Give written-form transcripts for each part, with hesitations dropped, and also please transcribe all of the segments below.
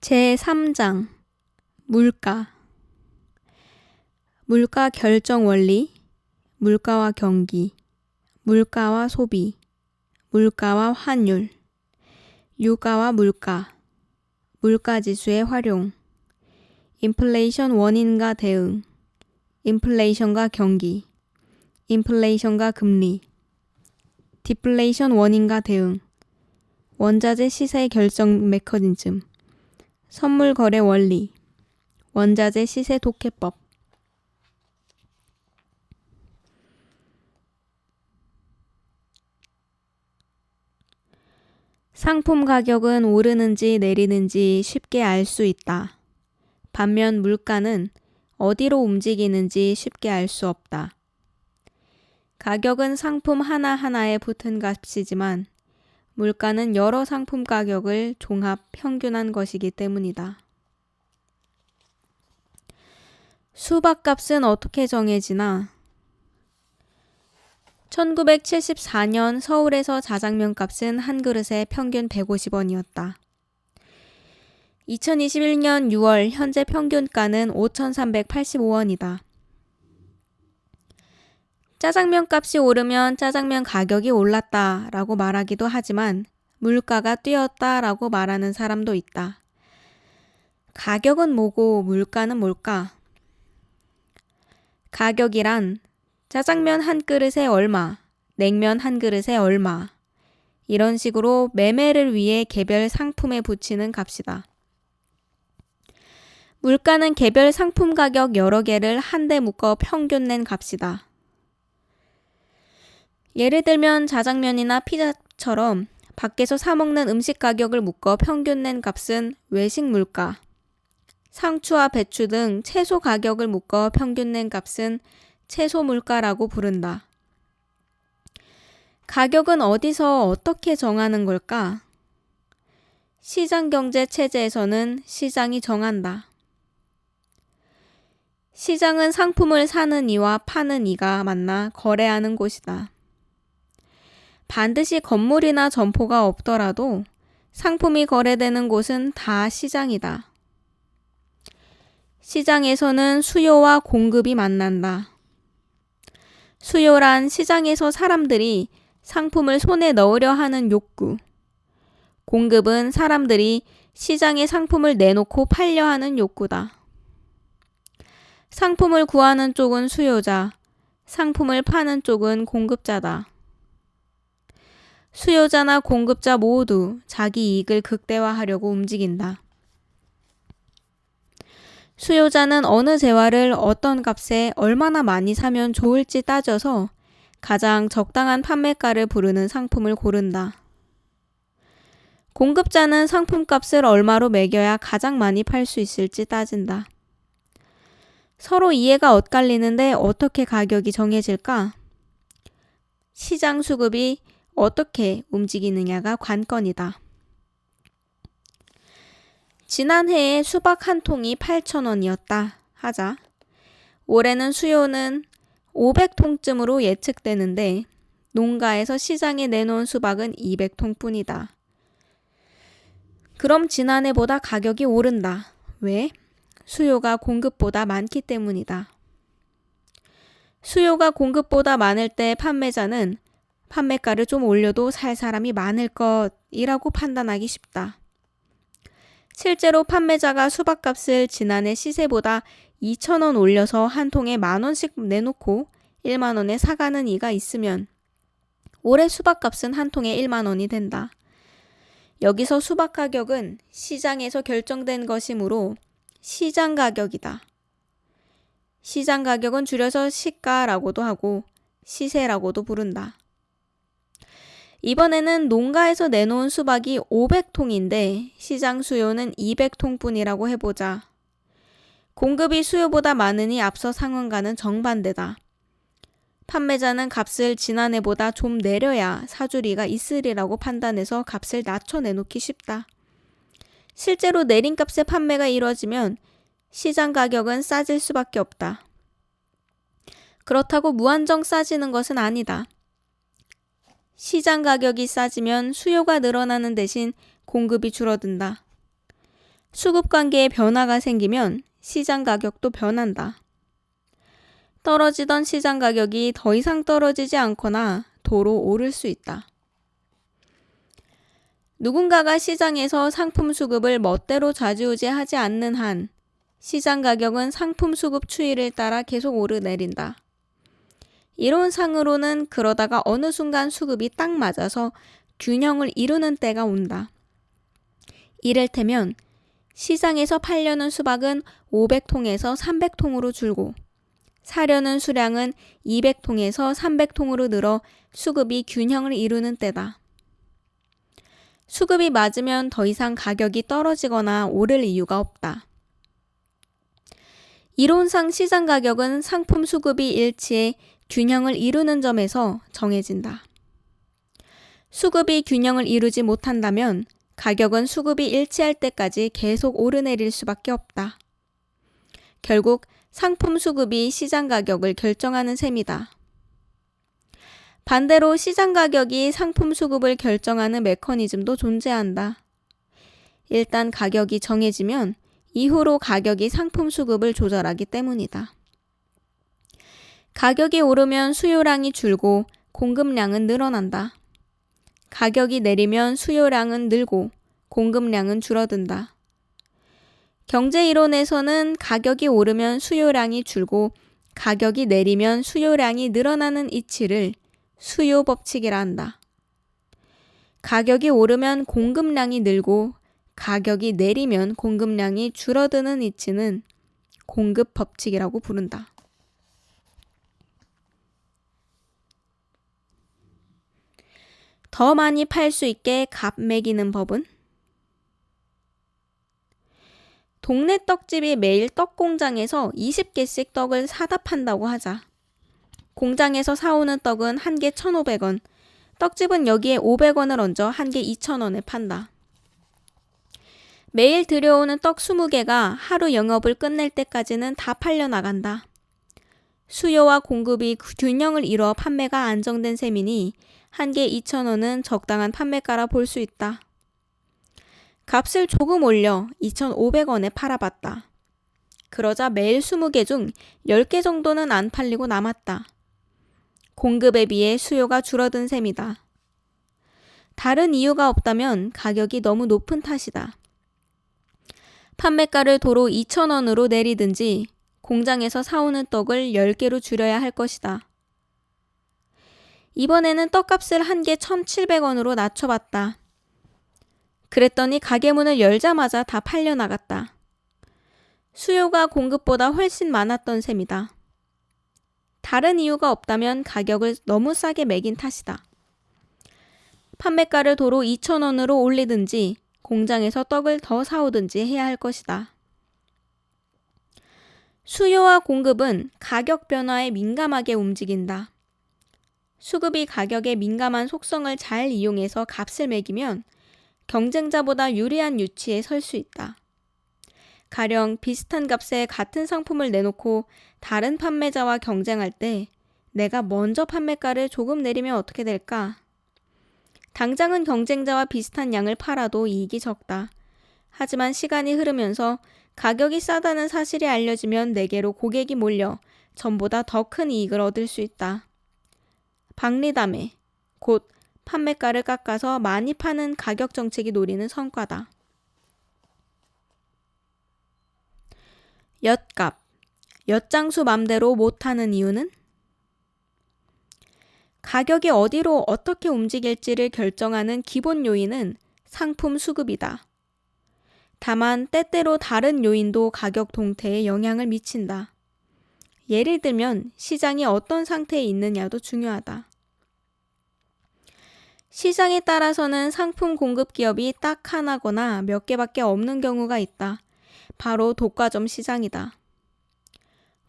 제3장 물가 물가 결정 원리, 물가와 경기, 물가와 소비, 물가와 환율, 유가와 물가, 물가지수의 활용, 인플레이션 원인과 대응, 인플레이션과 경기, 인플레이션과 금리, 디플레이션 원인과 대응, 원자재 시세 결정 메커니즘, 선물 거래 원리, 원자재 시세 독해법. 상품 가격은 오르는지 내리는지 쉽게 알 수 있다. 반면 물가는 어디로 움직이는지 쉽게 알 수 없다. 가격은 상품 하나하나에 붙은 값이지만 물가는 여러 상품 가격을 종합 평균한 것이기 때문이다. 수박값은 어떻게 정해지나? 1974년 서울에서 자장면 값은 한 그릇에 평균 150원이었다. 2021년 6월 현재 평균가는 5,385원이다. 짜장면 값이 오르면 짜장면 가격이 올랐다 라고 말하기도 하지만 물가가 뛰었다 라고 말하는 사람도 있다. 가격은 뭐고 물가는 뭘까? 가격이란 짜장면 한 그릇에 얼마, 냉면 한 그릇에 얼마 이런 식으로 매매를 위해 개별 상품에 붙이는 값이다. 물가는 개별 상품 가격 여러 개를 한데 묶어 평균 낸 값이다. 예를 들면 자장면이나 피자처럼 밖에서 사 먹는 음식 가격을 묶어 평균 낸 값은 외식 물가, 상추와 배추 등 채소 가격을 묶어 평균 낸 값은 채소 물가라고 부른다. 가격은 어디서 어떻게 정하는 걸까? 시장 경제 체제에서는 시장이 정한다. 시장은 상품을 사는 이와 파는 이가 만나 거래하는 곳이다. 반드시 건물이나 점포가 없더라도 상품이 거래되는 곳은 다 시장이다. 시장에서는 수요와 공급이 만난다. 수요란 시장에서 사람들이 상품을 손에 넣으려 하는 욕구. 공급은 사람들이 시장에 상품을 내놓고 팔려 하는 욕구다. 상품을 구하는 쪽은 수요자, 상품을 파는 쪽은 공급자다. 수요자나 공급자 모두 자기 이익을 극대화하려고 움직인다. 수요자는 어느 재화를 어떤 값에 얼마나 많이 사면 좋을지 따져서 가장 적당한 판매가를 부르는 상품을 고른다. 공급자는 상품값을 얼마로 매겨야 가장 많이 팔 수 있을지 따진다. 서로 이해가 엇갈리는데 어떻게 가격이 정해질까? 시장 수급이 어떻게 움직이느냐가 관건이다. 지난해에 수박 한 통이 8,000원이었다 하자. 올해는 수요는 500통쯤으로 예측되는데 농가에서 시장에 내놓은 수박은 200통뿐이다. 그럼 지난해보다 가격이 오른다. 왜? 수요가 공급보다 많기 때문이다. 수요가 공급보다 많을 때 판매자는 판매가를 좀 올려도 살 사람이 많을 것이라고 판단하기 쉽다. 실제로 판매자가 수박값을 지난해 시세보다 2,000원 올려서 한 통에 10,000원씩 내놓고 10,000원에 사가는 이가 있으면 올해 수박값은 한 통에 10,000원이 된다. 여기서 수박 가격은 시장에서 결정된 것이므로 시장 가격이다. 시장 가격은 줄여서 시가라고도 하고 시세라고도 부른다. 이번에는 농가에서 내놓은 수박이 500통인데 시장 수요는 200통뿐이라고 해보자. 공급이 수요보다 많으니 앞서 상황과는 정반대다. 판매자는 값을 지난해보다 좀 내려야 사주리가 있으리라고 판단해서 값을 낮춰 내놓기 쉽다. 실제로 내린 값에 판매가 이루어지면 시장 가격은 싸질 수밖에 없다. 그렇다고 무한정 싸지는 것은 아니다. 시장 가격이 싸지면 수요가 늘어나는 대신 공급이 줄어든다. 수급관계에 변화가 생기면 시장 가격도 변한다. 떨어지던 시장 가격이 더 이상 떨어지지 않거나 도로 오를 수 있다. 누군가가 시장에서 상품 수급을 멋대로 좌지우지하지 않는 한 시장 가격은 상품 수급 추이를 따라 계속 오르내린다. 이론상으로는 그러다가 어느 순간 수급이 딱 맞아서 균형을 이루는 때가 온다. 이를테면 시장에서 팔려는 수박은 500통에서 300통으로 줄고 사려는 수량은 200통에서 300통으로 늘어 수급이 균형을 이루는 때다. 수급이 맞으면 더 이상 가격이 떨어지거나 오를 이유가 없다. 이론상 시장 가격은 상품 수급이 일치해 균형을 이루는 점에서 정해진다. 수급이 균형을 이루지 못한다면 가격은 수급이 일치할 때까지 계속 오르내릴 수밖에 없다. 결국 상품 수급이 시장 가격을 결정하는 셈이다. 반대로 시장 가격이 상품 수급을 결정하는 메커니즘도 존재한다. 일단 가격이 정해지면 이후로 가격이 상품 수급을 조절하기 때문이다. 가격이 오르면 수요량이 줄고 공급량은 늘어난다. 가격이 내리면 수요량은 늘고 공급량은 줄어든다. 경제 이론에서는 가격이 오르면 수요량이 줄고 가격이 내리면 수요량이 늘어나는 이치를 수요 법칙이라 한다. 가격이 오르면 공급량이 늘고 가격이 내리면 공급량이 줄어드는 이치는 공급 법칙이라고 부른다. 더 많이 팔 수 있게 값 매기는 법은? 동네 떡집이 매일 떡 공장에서 20개씩 떡을 사다 판다고 하자. 공장에서 사오는 떡은 한 개 1,500원, 떡집은 여기에 500원을 얹어 한 개 2,000원에 판다. 매일 들여오는 떡 20개가 하루 영업을 끝낼 때까지는 다 팔려나간다. 수요와 공급이 균형을 이뤄 판매가 안정된 셈이니 한 개 2,000원은 적당한 판매가라 볼 수 있다. 값을 조금 올려 2,500원에 팔아봤다. 그러자 매일 20개 중 10개 정도는 안 팔리고 남았다. 공급에 비해 수요가 줄어든 셈이다. 다른 이유가 없다면 가격이 너무 높은 탓이다. 판매가를 도로 2,000원으로 내리든지 공장에서 사오는 떡을 10개로 줄여야 할 것이다. 이번에는 떡값을 한 개 1,700원으로 낮춰봤다. 그랬더니 가게 문을 열자마자 다 팔려나갔다. 수요가 공급보다 훨씬 많았던 셈이다. 다른 이유가 없다면 가격을 너무 싸게 매긴 탓이다. 판매가를 도로 2,000원으로 올리든지 공장에서 떡을 더 사오든지 해야 할 것이다. 수요와 공급은 가격 변화에 민감하게 움직인다. 수급이 가격에 민감한 속성을 잘 이용해서 값을 매기면 경쟁자보다 유리한 위치에 설 수 있다. 가령 비슷한 값에 같은 상품을 내놓고 다른 판매자와 경쟁할 때 내가 먼저 판매가를 조금 내리면 어떻게 될까? 당장은 경쟁자와 비슷한 양을 팔아도 이익이 적다. 하지만 시간이 흐르면서 가격이 싸다는 사실이 알려지면 내게로 고객이 몰려 전보다 더 큰 이익을 얻을 수 있다. 박리담회, 곧 판매가를 깎아서 많이 파는 가격 정책이 노리는 성과다. 엿값, 엿장수 맘대로 못하는 이유는? 가격이 어디로 어떻게 움직일지를 결정하는 기본 요인은 상품 수급이다. 다만 때때로 다른 요인도 가격 동태에 영향을 미친다. 예를 들면 시장이 어떤 상태에 있느냐도 중요하다. 시장에 따라서는 상품 공급 기업이 딱 하나거나 몇 개밖에 없는 경우가 있다. 바로 독과점 시장이다.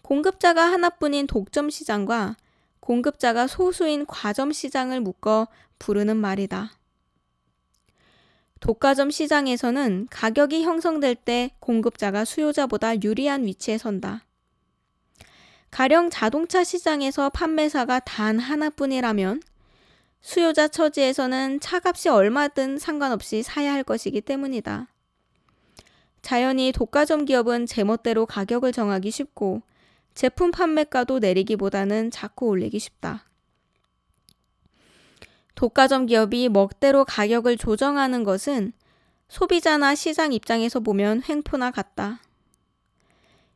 공급자가 하나뿐인 독점 시장과 공급자가 소수인 과점 시장을 묶어 부르는 말이다. 독과점 시장에서는 가격이 형성될 때 공급자가 수요자보다 유리한 위치에 선다. 가령 자동차 시장에서 판매사가 단 하나뿐이라면 수요자 처지에서는 차값이 얼마든 상관없이 사야 할 것이기 때문이다. 자연히 독과점 기업은 제멋대로 가격을 정하기 쉽고 제품 판매가도 내리기보다는 자꾸 올리기 쉽다. 독과점 기업이 멋대로 가격을 조정하는 것은 소비자나 시장 입장에서 보면 횡포나 같다.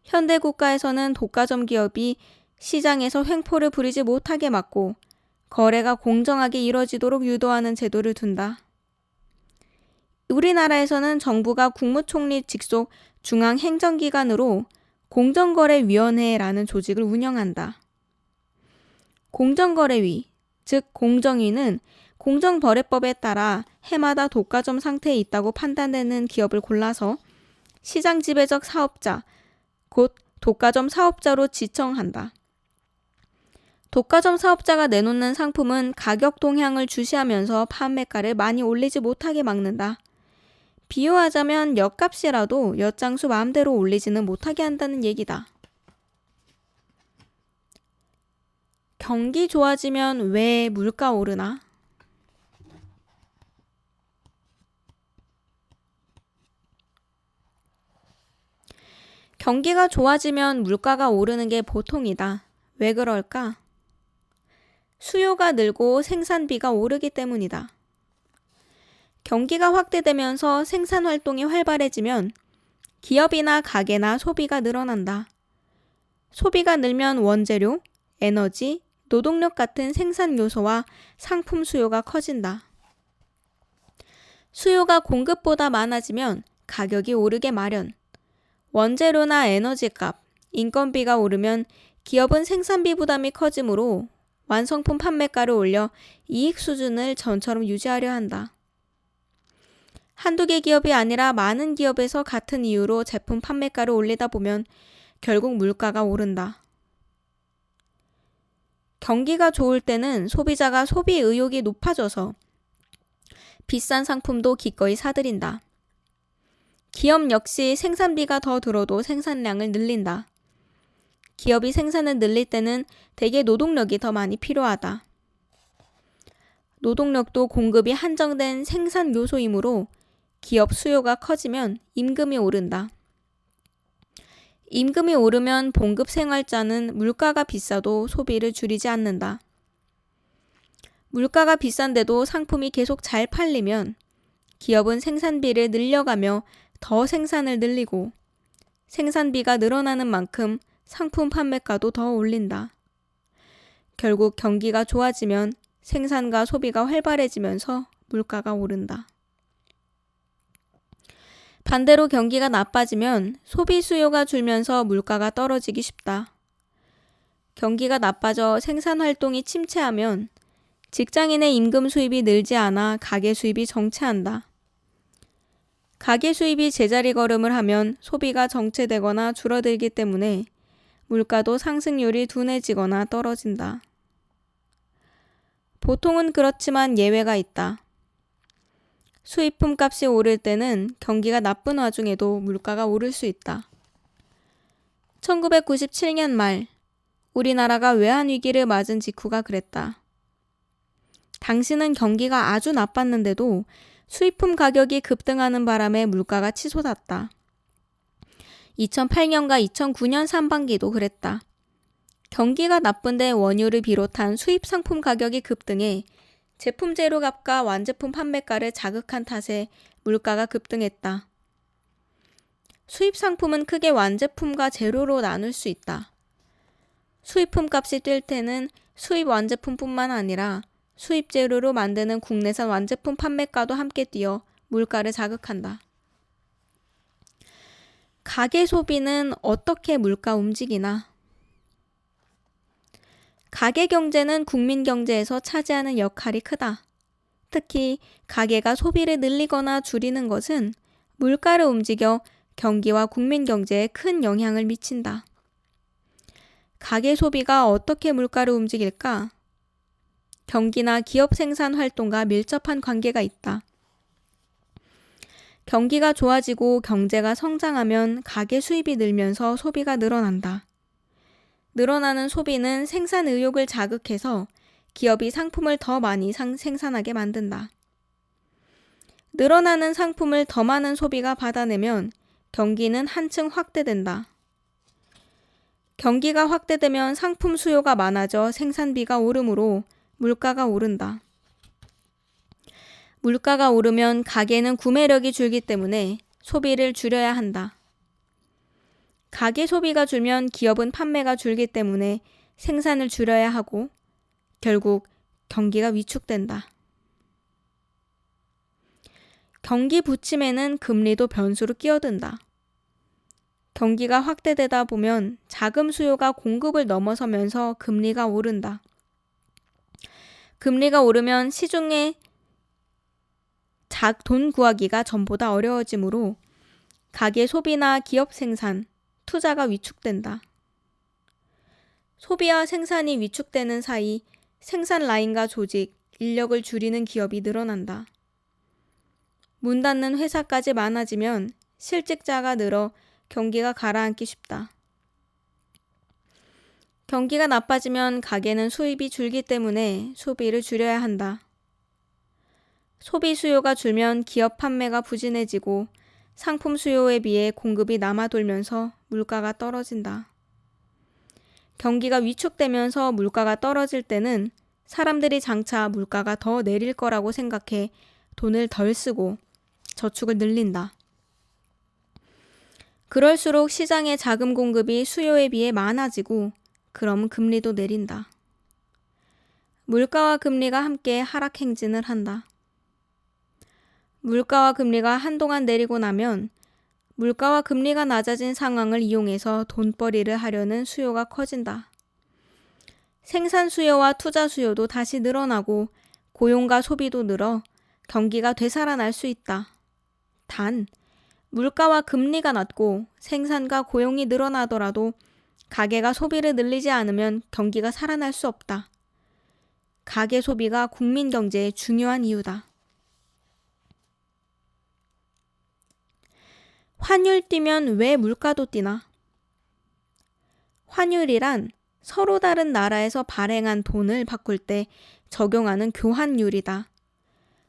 현대 국가에서는 독과점 기업이 시장에서 횡포를 부리지 못하게 막고 거래가 공정하게 이뤄지도록 유도하는 제도를 둔다. 우리나라에서는 정부가 국무총리 직속 중앙행정기관으로 공정거래위원회라는 조직을 운영한다. 공정거래위, 즉 공정위는 공정거래법에 따라 해마다 독과점 상태에 있다고 판단되는 기업을 골라서 시장 지배적 사업자, 곧 독과점 사업자로 지정한다. 독과점 사업자가 내놓는 상품은 가격 동향을 주시하면서 판매가를 많이 올리지 못하게 막는다. 비유하자면 엿값이라도 엿장수 마음대로 올리지는 못하게 한다는 얘기다. 경기 좋아지면 왜 물가 오르나? 경기가 좋아지면 물가가 오르는 게 보통이다. 왜 그럴까? 수요가 늘고 생산비가 오르기 때문이다. 경기가 확대되면서 생산 활동이 활발해지면 기업이나 가게나 소비가 늘어난다. 소비가 늘면 원재료, 에너지, 노동력 같은 생산 요소와 상품 수요가 커진다. 수요가 공급보다 많아지면 가격이 오르게 마련. 원재료나 에너지값, 인건비가 오르면 기업은 생산비 부담이 커지므로 완성품 판매가를 올려 이익 수준을 전처럼 유지하려 한다. 한두 개 기업이 아니라 많은 기업에서 같은 이유로 제품 판매가를 올리다 보면 결국 물가가 오른다. 경기가 좋을 때는 소비자가 소비 의욕이 높아져서 비싼 상품도 기꺼이 사들인다. 기업 역시 생산비가 더 들어도 생산량을 늘린다. 기업이 생산을 늘릴 때는 대개 노동력이 더 많이 필요하다. 노동력도 공급이 한정된 생산 요소이므로 기업 수요가 커지면 임금이 오른다. 임금이 오르면 봉급 생활자는 물가가 비싸도 소비를 줄이지 않는다. 물가가 비싼데도 상품이 계속 잘 팔리면 기업은 생산비를 늘려가며 더 생산을 늘리고 생산비가 늘어나는 만큼 상품 판매가도 더 올린다. 결국 경기가 좋아지면 생산과 소비가 활발해지면서 물가가 오른다. 반대로 경기가 나빠지면 소비 수요가 줄면서 물가가 떨어지기 쉽다. 경기가 나빠져 생산 활동이 침체하면 직장인의 임금 수입이 늘지 않아 가계 수입이 정체한다. 가계 수입이 제자리 걸음을 하면 소비가 정체되거나 줄어들기 때문에 물가도 상승률이 둔해지거나 떨어진다. 보통은 그렇지만 예외가 있다. 수입품 값이 오를 때는 경기가 나쁜 와중에도 물가가 오를 수 있다. 1997년 말 우리나라가 외환위기를 맞은 직후가 그랬다. 당시는 경기가 아주 나빴는데도 수입품 가격이 급등하는 바람에 물가가 치솟았다. 2008년과 2009년 상반기도 그랬다. 경기가 나쁜데 원유를 비롯한 수입 상품 가격이 급등해 제품 재료값과 완제품 판매가를 자극한 탓에 물가가 급등했다. 수입 상품은 크게 완제품과 재료로 나눌 수 있다. 수입품 값이 뛸 때는 수입 완제품뿐만 아니라 수입 재료로 만드는 국내산 완제품 판매가도 함께 뛰어 물가를 자극한다. 가계 소비는 어떻게 물가 움직이나? 가계 경제는 국민 경제에서 차지하는 역할이 크다. 특히 가계가 소비를 늘리거나 줄이는 것은 물가를 움직여 경기와 국민 경제에 큰 영향을 미친다. 가계 소비가 어떻게 물가를 움직일까? 경기나 기업 생산 활동과 밀접한 관계가 있다. 경기가 좋아지고 경제가 성장하면 가계 수입이 늘면서 소비가 늘어난다. 늘어나는 소비는 생산 의욕을 자극해서 기업이 상품을 더 많이 생산하게 만든다. 늘어나는 상품을 더 많은 소비가 받아내면 경기는 한층 확대된다. 경기가 확대되면 상품 수요가 많아져 생산비가 오르므로 물가가 오른다. 물가가 오르면 가게는 구매력이 줄기 때문에 소비를 줄여야 한다. 가계 소비가 줄면 기업은 판매가 줄기 때문에 생산을 줄여야 하고 결국 경기가 위축된다. 경기 부침에는 금리도 변수로 끼어든다. 경기가 확대되다 보면 자금 수요가 공급을 넘어서면서 금리가 오른다. 금리가 오르면 시중에 돈 구하기가 전보다 어려워지므로 가계 소비나 기업 생산, 투자가 위축된다. 소비와 생산이 위축되는 사이 생산 라인과 조직, 인력을 줄이는 기업이 늘어난다. 문 닫는 회사까지 많아지면 실직자가 늘어 경기가 가라앉기 쉽다. 경기가 나빠지면 가게는 수입이 줄기 때문에 소비를 줄여야 한다. 소비 수요가 줄면 기업 판매가 부진해지고 상품 수요에 비해 공급이 남아돌면서 물가가 떨어진다. 경기가 위축되면서 물가가 떨어질 때는 사람들이 장차 물가가 더 내릴 거라고 생각해 돈을 덜 쓰고 저축을 늘린다. 그럴수록 시장의 자금 공급이 수요에 비해 많아지고 그럼 금리도 내린다. 물가와 금리가 함께 하락 행진을 한다. 물가와 금리가 한동안 내리고 나면 물가와 금리가 낮아진 상황을 이용해서 돈벌이를 하려는 수요가 커진다. 생산 수요와 투자 수요도 다시 늘어나고 고용과 소비도 늘어 경기가 되살아날 수 있다. 단, 물가와 금리가 낮고 생산과 고용이 늘어나더라도 가계가 소비를 늘리지 않으면 경기가 살아날 수 없다. 가계 소비가 국민 경제의 중요한 이유다. 환율 뛰면 왜 물가도 뛰나? 환율이란 서로 다른 나라에서 발행한 돈을 바꿀 때 적용하는 교환율이다.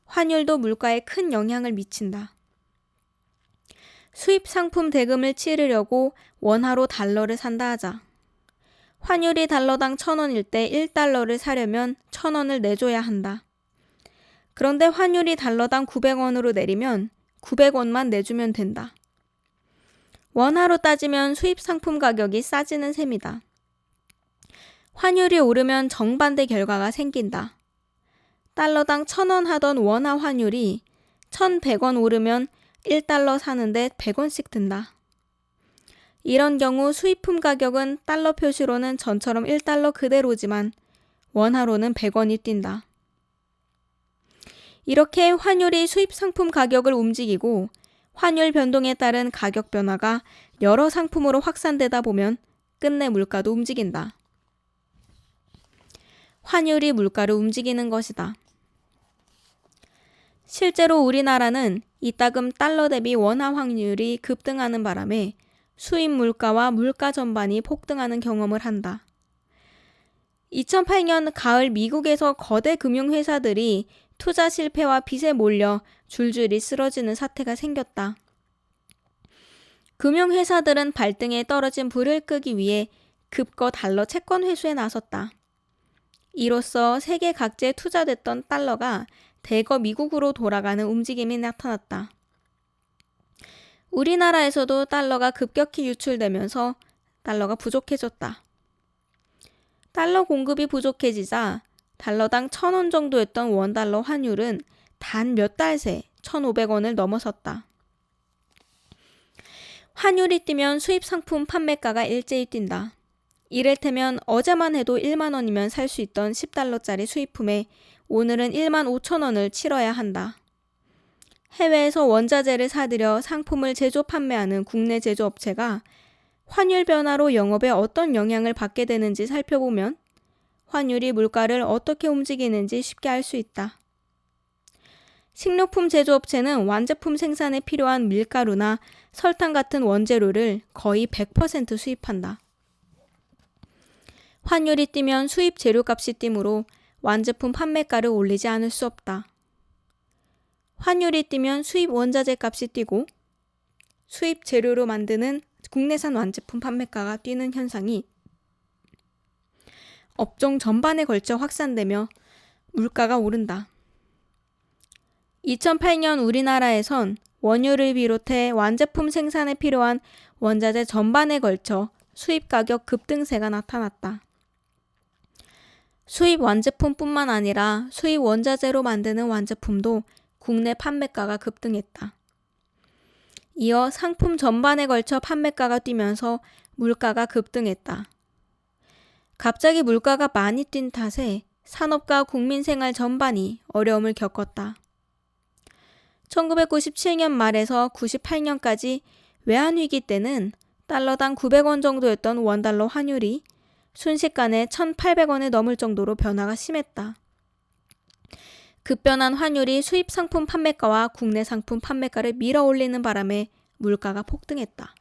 환율도 물가에 큰 영향을 미친다. 수입 상품 대금을 치르려고 원화로 달러를 산다 하자. 환율이 달러당 1,000원일 때 1달러를 사려면 1,000원을 내줘야 한다. 그런데 환율이 달러당 900원으로 내리면 900원만 내주면 된다. 원화로 따지면 수입 상품 가격이 싸지는 셈이다. 환율이 오르면 정반대 결과가 생긴다. 달러당 1,000원 하던 원화 환율이 1,100원 오르면 1달러 사는데 100원씩 든다. 이런 경우 수입품 가격은 달러 표시로는 전처럼 1달러 그대로지만 원화로는 100원이 뛴다. 이렇게 환율이 수입 상품 가격을 움직이고 환율 변동에 따른 가격 변화가 여러 상품으로 확산되다 보면 끝내 물가도 움직인다. 환율이 물가를 움직이는 것이다. 실제로 우리나라는 이따금 달러 대비 원화 환율이 급등하는 바람에 수입 물가와 물가 전반이 폭등하는 경험을 한다. 2008년 가을 미국에서 거대 금융회사들이 투자 실패와 빚에 몰려 줄줄이 쓰러지는 사태가 생겼다. 금융회사들은 발등에 떨어진 불을 끄기 위해 급거 달러 채권 회수에 나섰다. 이로써 세계 각지에 투자됐던 달러가 대거 미국으로 돌아가는 움직임이 나타났다. 우리나라에서도 달러가 급격히 유출되면서 달러가 부족해졌다. 달러 공급이 부족해지자 달러당 1,000원 정도였던 원달러 환율은 단 몇 달 새 1,500원을 넘어섰다. 환율이 뛰면 수입 상품 판매가가 일제히 뛴다. 이를테면 어제만 해도 1만 원이면 살 수 있던 10달러짜리 수입품에 오늘은 1만 5천 원을 치러야 한다. 해외에서 원자재를 사들여 상품을 제조 판매하는 국내 제조업체가 환율 변화로 영업에 어떤 영향을 받게 되는지 살펴보면 환율이 물가를 어떻게 움직이는지 쉽게 알 수 있다. 식료품 제조업체는 완제품 생산에 필요한 밀가루나 설탕 같은 원재료를 거의 100% 수입한다. 환율이 뛰면 수입 재료값이 뛰므로 완제품 판매가를 올리지 않을 수 없다. 환율이 뛰면 수입 원자재 값이 뛰고 수입 재료로 만드는 국내산 완제품 판매가가 뛰는 현상이 업종 전반에 걸쳐 확산되며 물가가 오른다. 2008년 우리나라에선 원유를 비롯해 완제품 생산에 필요한 원자재 전반에 걸쳐 수입 가격 급등세가 나타났다. 수입 완제품뿐만 아니라 수입 원자재로 만드는 완제품도 국내 판매가가 급등했다. 이어 상품 전반에 걸쳐 판매가가 뛰면서 물가가 급등했다. 갑자기 물가가 많이 뛴 탓에 산업과 국민 생활 전반이 어려움을 겪었다. 1997년 말에서 98년까지 외환위기 때는 달러당 900원 정도였던 원달러 환율이 순식간에 1,800원을 넘을 정도로 변화가 심했다. 급변한 환율이 수입 상품 판매가와 국내 상품 판매가를 밀어올리는 바람에 물가가 폭등했다.